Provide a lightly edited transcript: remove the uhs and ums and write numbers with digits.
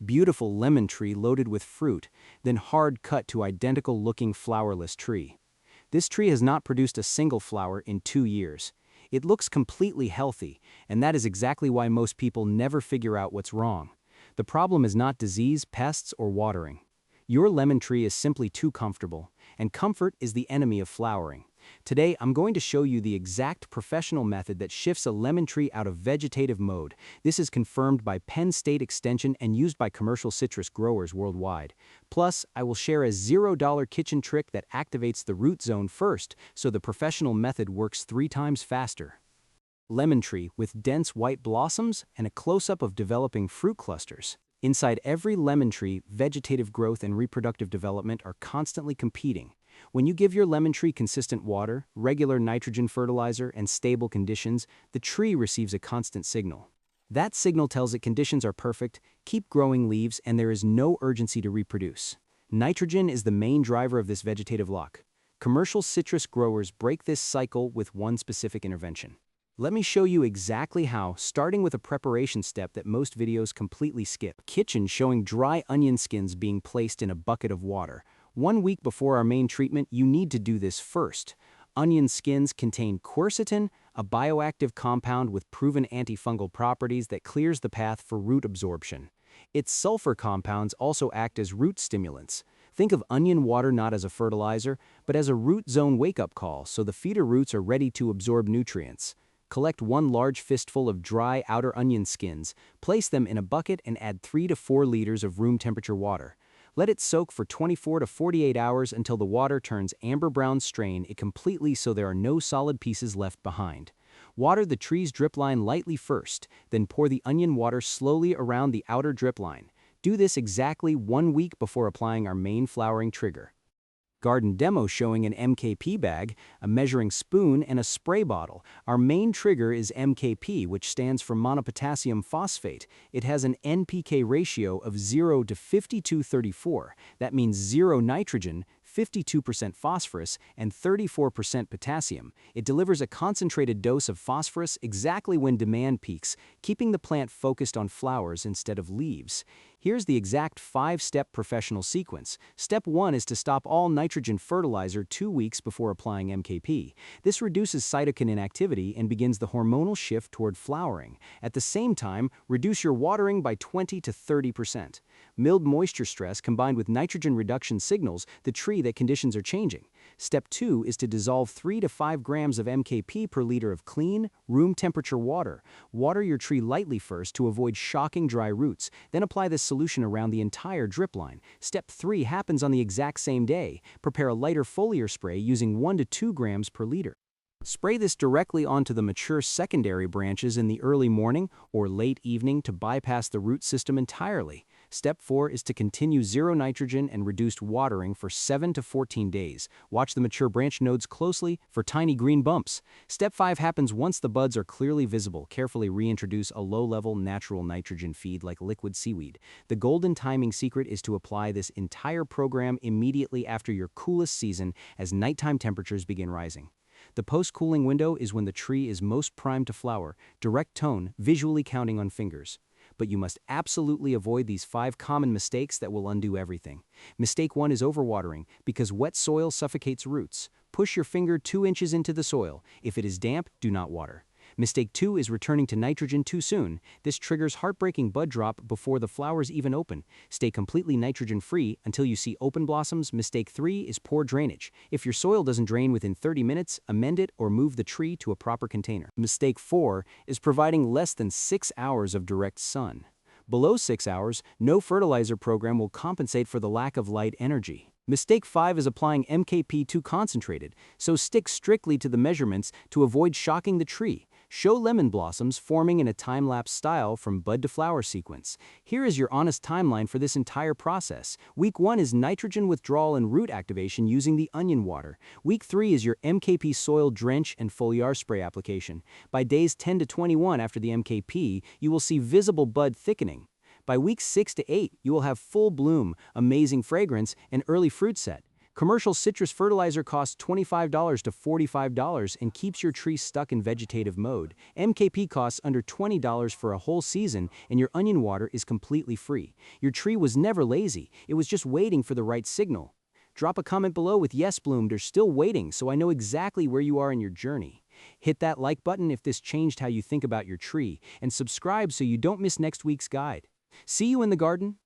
beautiful lemon tree loaded with fruit, then hard cut to identical-looking flowerless tree. This tree has not produced a single flower in 2 years. It looks completely healthy, and that is exactly why most people never figure out what's wrong. The problem is not disease, pests, or watering. Your lemon tree is simply too comfortable, and comfort is the enemy of flowering. Today, I'm going to show you the exact professional method that shifts a lemon tree out of vegetative mode. This is confirmed by Penn State Extension and used by commercial citrus growers worldwide. Plus, I will share a $0 kitchen trick that activates the root zone first, so the professional method works 3 times faster. Lemon tree with dense white blossoms and a close-up of developing fruit clusters. Inside every lemon tree, vegetative growth and reproductive development are constantly competing. When you give your lemon tree consistent water, regular nitrogen fertilizer, and stable conditions, the tree receives a constant signal. That signal tells it conditions are perfect, keep growing leaves, and there is no urgency to reproduce. Nitrogen is the main driver of this vegetative lock. Commercial citrus growers break this cycle with one specific intervention. Let me show you exactly how, starting with a preparation step that most videos completely skip. Kitchen showing dry onion skins being placed in a bucket of water. 1 week before our main treatment, you need to do this first. Onion skins contain quercetin, a bioactive compound with proven antifungal properties that clears the path for root absorption. Its sulfur compounds also act as root stimulants. Think of onion water not as a fertilizer, but as a root zone wake-up call so the feeder roots are ready to absorb nutrients. Collect 1 large fistful of dry outer onion skins, place them in a bucket and add 3 to 4 liters of room temperature water. Let it soak for 24 to 48 hours until the water turns amber-brown. Strain it completely so there are no solid pieces left behind. Water the tree's drip line lightly first, then pour the onion water slowly around the outer drip line. Do this exactly 1 week before applying our main flowering trigger. Garden demo showing an MKP bag, a measuring spoon, and a spray bottle. Our main trigger is MKP, which stands for monopotassium phosphate. It has an NPK ratio of 0 to 5234. That means 0 nitrogen, 52% phosphorus, and 34% potassium. It delivers a concentrated dose of phosphorus exactly when demand peaks, keeping the plant focused on flowers instead of leaves. Here's the exact 5-step professional sequence. Step 1 is to stop all nitrogen fertilizer 2 weeks before applying MKP. This reduces cytokinin activity and begins the hormonal shift toward flowering. At the same time, reduce your watering by 20 to 30%. Mild moisture stress combined with nitrogen reduction signals the tree that conditions are changing. Step 2 is to dissolve 3 to 5 grams of MKP per liter of clean, room temperature water. Water your tree lightly first to avoid shocking dry roots, then apply this solution around the entire drip line. Step 3 happens on the exact same day. Prepare a lighter foliar spray using 1 to 2 grams per liter. Spray this directly onto the mature secondary branches in the early morning or late evening to bypass the root system entirely. Step 4 is to continue 0 nitrogen and reduced watering for 7 to 14 days. Watch the mature branch nodes closely for tiny green bumps. Step 5 happens once the buds are clearly visible. Carefully reintroduce a low-level natural nitrogen feed like liquid seaweed. The golden timing secret is to apply this entire program immediately after your coolest season as nighttime temperatures begin rising. The post-cooling window is when the tree is most primed to flower, direct tone, visually counting on fingers. But you must absolutely avoid these 5 common mistakes that will undo everything. Mistake 1 is overwatering, because wet soil suffocates roots. Push your finger 2 inches into the soil. If it is damp, do not water. Mistake 2 is returning to nitrogen too soon. This triggers heartbreaking bud drop before the flowers even open. Stay completely nitrogen-free until you see open blossoms. Mistake 3 is poor drainage. If your soil doesn't drain within 30 minutes, amend it or move the tree to a proper container. Mistake 4 is providing less than 6 hours of direct sun. Below 6 hours, no fertilizer program will compensate for the lack of light energy. Mistake 5 is applying MKP too concentrated, so stick strictly to the measurements to avoid shocking the tree. Show lemon blossoms forming in a time-lapse style from bud to flower sequence. Here is your honest timeline for this entire process. Week 1 is nitrogen withdrawal and root activation using the onion water. Week 3 is your MKP soil drench and foliar spray application. By days 10 to 21 after the MKP, you will see visible bud thickening. By weeks 6 to 8, you will have full bloom, amazing fragrance, and early fruit set. Commercial citrus fertilizer costs $25 to $45 and keeps your tree stuck in vegetative mode. MKP costs under $20 for a whole season, and your onion water is completely free. Your tree was never lazy, it was just waiting for the right signal. Drop a comment below with "Yes, bloomed" or "Still waiting" so I know exactly where you are in your journey. Hit that like button if this changed how you think about your tree, and subscribe so you don't miss next week's guide. See you in the garden.